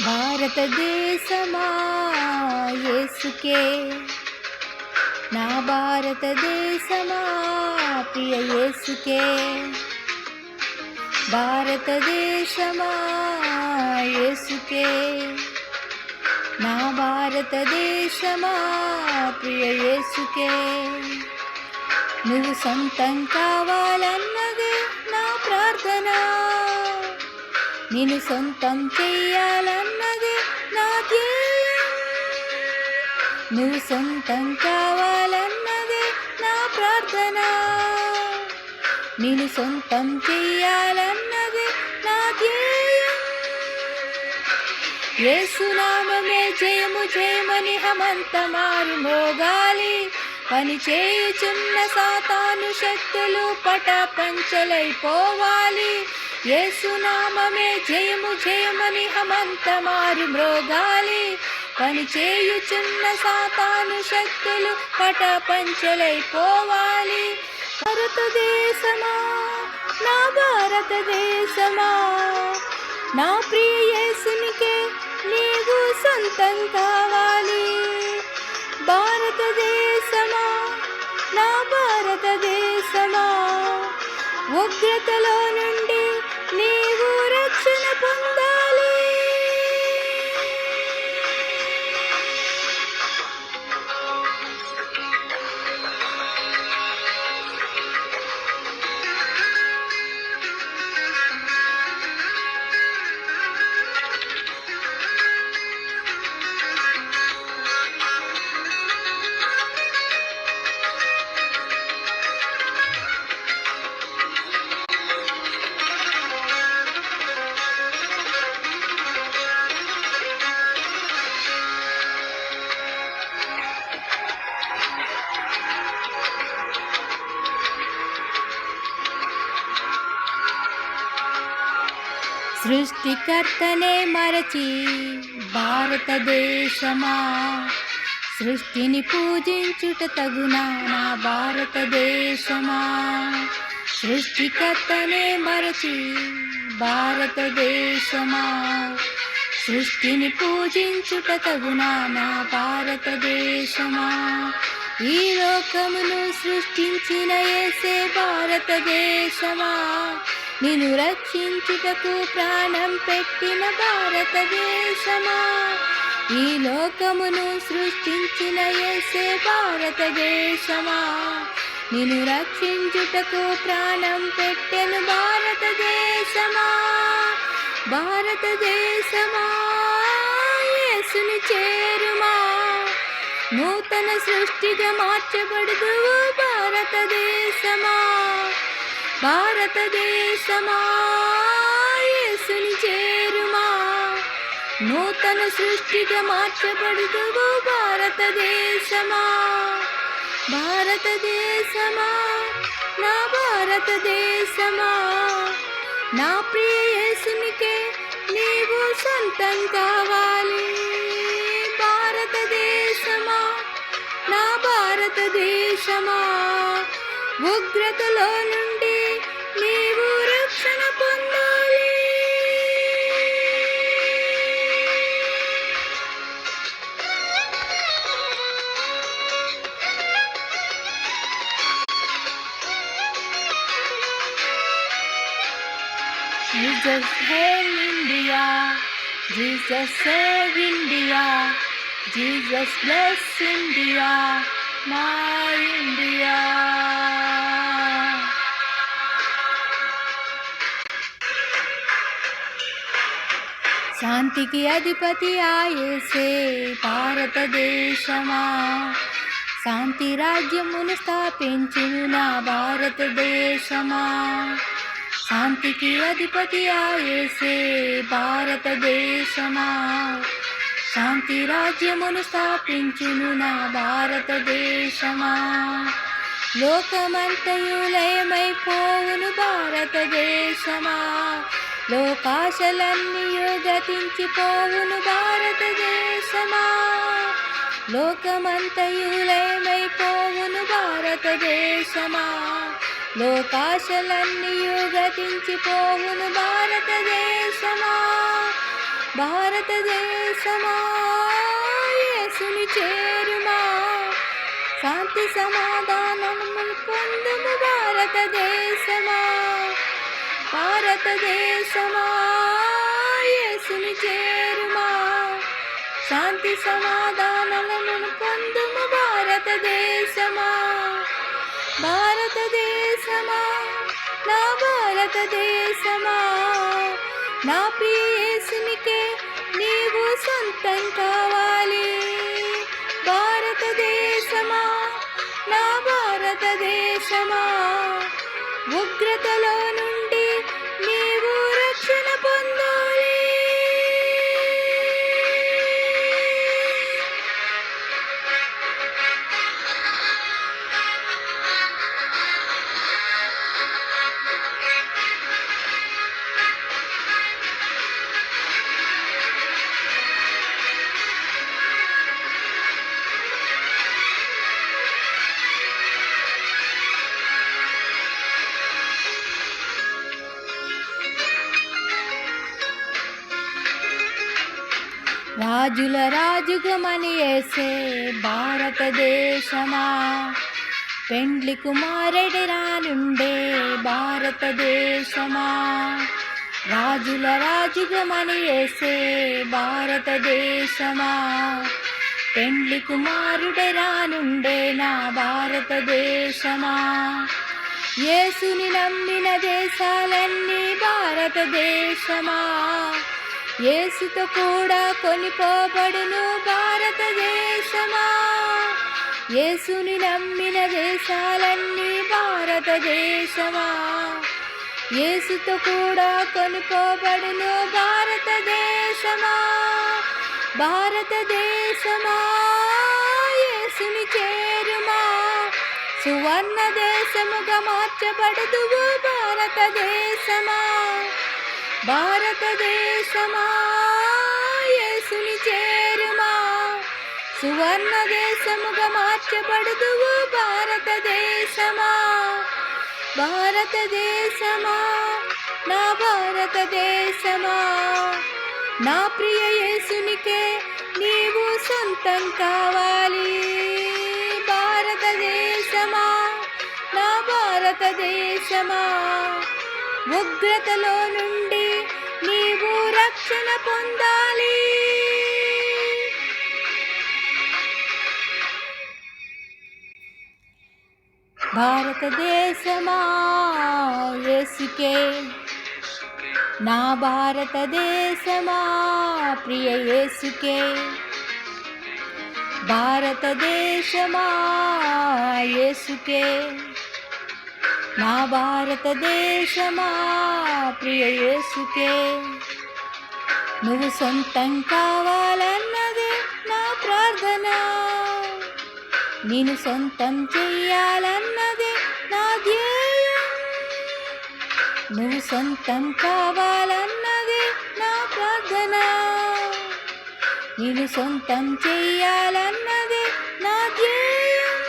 భారతదేశమా యేసుకే, నా భారతదేశమా ప్రియ యేసుకే. భారతదేశమా యేసుకే, నా భారతదేశమా ప్రియ యేసుకే. నువ్వు సొంతం కావాలన్నదే నా ప్రార్థన, నిన్ను సొంతం చెయ్యాలన్నదే నా ధ్యేయం. నువ్వు సొంతం కావాలన్నదే నా ప్రార్థన, నిన్ను సొంతం చెయ్యాలన్నదే నా ధ్యేయం. యేసునామమే జయము జయమని హమంతమారు మోగాలి, పని చేయుచున్న సాతాను శక్తులు పటాపంచలైపోవాలి. యేసునామమే జయము జయమని హమంతమారు మ్రోగాలి, పని చేయుచున్న సాతాను శక్తులు పటాపంచలైపోవాలి. భారతదేశమా నా భారతదేశమా, నా ప్రియ యేసునికే నీవు సొంతం కావాలి. భారతదేశమా నా భారతదేశమా, ఉగ్రతలో నుండి నీవు రక్షణ పొందాలి. సృష్టికర్తనే మరచి భారతదేశమా, సృష్టిని పూజించుట తగునా నా భారతదేశమా. సృష్టికర్తనే మరచి భారతదేశమా, సృష్టిని పూజించుట తగునా నా భారతదేశమా. ఈ లోకమును సృష్టించిన యేసే భారతదేశమా, నిన్ను రక్షించుటకు ప్రాణం పెట్టిన భారతదేశమా. ఈ లోకమును సృష్టించిన యేసే భారతదేశమా, నిన్ను రక్షించుటకు ప్రాణం పెట్టెన భారతదేశమా. భారతదేశమా యేసుని చేరుమా, నూతన సృష్టిగా మార్చబడుదువు భారతదేశమా. భారతదేశమా యేసుని చేరుమా, నూతన సృష్టిగా మార్చబడుదువు భారతదేశమా. భారతదేశమా నా భారతదేశమా, నా ప్రియ యేసునికే నీవు సొంతం కావాలి. భారతదేశమా నా భారతదేశమా, ఉగ్రతలో నుండి నీవు రక్షణ పొందాలి. Jesus hail India, Jesus save India, Jesus bless India, my India. శాంతికి అధిపతి ఆ యేసే భారతదేశమా, శాంతి రాజ్యమును స్థాపించును నా భారతదేశమా. శాంతికి అధిపతి యేసే భారతదేశమా. శాంతి రాజ్యమును స్థాపించును నా భారతదేశమా. లోకమంతయు లయమైపోవును భారతదేశమా. లోకాశలన్నీయు గతించిపోవును భారతదేశమా. లోకమంతయు లయమైపోవును భారతదేశమా. లోకాశలన్నీయు గతించిపోవును భారతదేశమా. భారతదేశమా యేసుని చేరుమా. శాంతి సమాధానములు పొందుము భారతదేశమా. భారతదేశమా యేసుని చేరుమా. శాంతి సమాధానములను పొందుము భారతదేశమా. భారతదేశమా నా భారతదేశమా. నా ప్రియ యేసునికే నీవు సొంతం కావాలి. భారతదేశమా నా భారతదేశమా. ఉగ్రతలో నుండి నీవు రక్షణ పొందాలి. రాజుల రాజుగమని యేసే భారతదేశమా. పెండ్లి కుమారుడి రానుండే భారతదేశమా. రాజుల రాజుగమని యేసే భారతదేశమా. పెండ్లి కుమారుడి రానుండే నా భారతదేశమా. యేసుని నమ్మిన దేశాలన్నీ భారతదేశమా. యేసుతో కూడా కొనిపోబడును భారతదేశమా. యేసుని నమ్మిన దేశాలన్నీ భారతదేశమా. యేసుతో కూడా కొనిపోబడును భారతదేశమా. భారతదేశమా యేసుని చేరుమా. సువర్ణ దేశముగా మార్చబడుదువు భారతదేశమా. భారతదేశమా యేసుని చేరుమా. సువర్ణ దేశముగా మార్చబడుదువు భారతదేశమా. భారతదేశమా నా భారతదేశమా. నా ప్రియ యేసునికే నీవు సొంతం కావాలి. భారతదేశమా నా భారతదేశమా. ఉగ్రతలో నుండి నీవు రక్షణ పొందాలి. భారతదేశమా యేసుకే నా భారతదేశమా. ప్రియ యేసుకే భారతదేశమా. యేసుకే నా భారతదేశమా. ప్రియ యేసుకే నువ్వు సొంతం కావాలన్నదే నా ప్రార్థన. నేను సొంతం చెయ్యాలన్నదే నా ధ్యేయం. నువ్వు సొంతం కావాలన్నదే నా ప్రార్థన. నేను సొంతం చెయ్యాలన్నదే నా ధ్యేయం.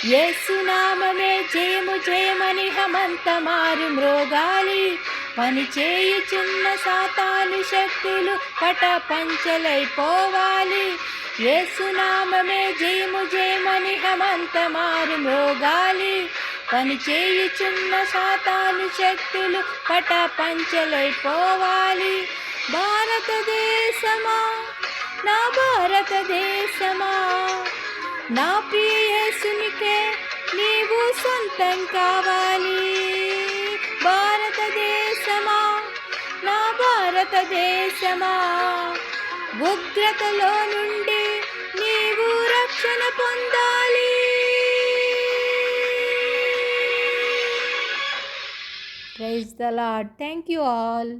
యేసు నామమే జయము జయమని హమంత మారు మ్రోగాలి. పని చేయుచున్న సాతాను శక్తులు పటపంచలైపోవాలి. యేసు నామమే జయము జయమని హమంత మారు మ్రోగాలి. పని చేయుచున్న సాతాను శక్తులు పటపంచలైపోవాలి. భారతదేశమా నా భారతదేశమా. నా ప్రియ యేసునికే నీవు సొంతం కావాలి. భారతదేశమా నా భారతదేశమా. ఉగ్రతలో నుండి నీవు రక్షణ రక్షణ పొందాలి. Praise the Lord. Thank you all.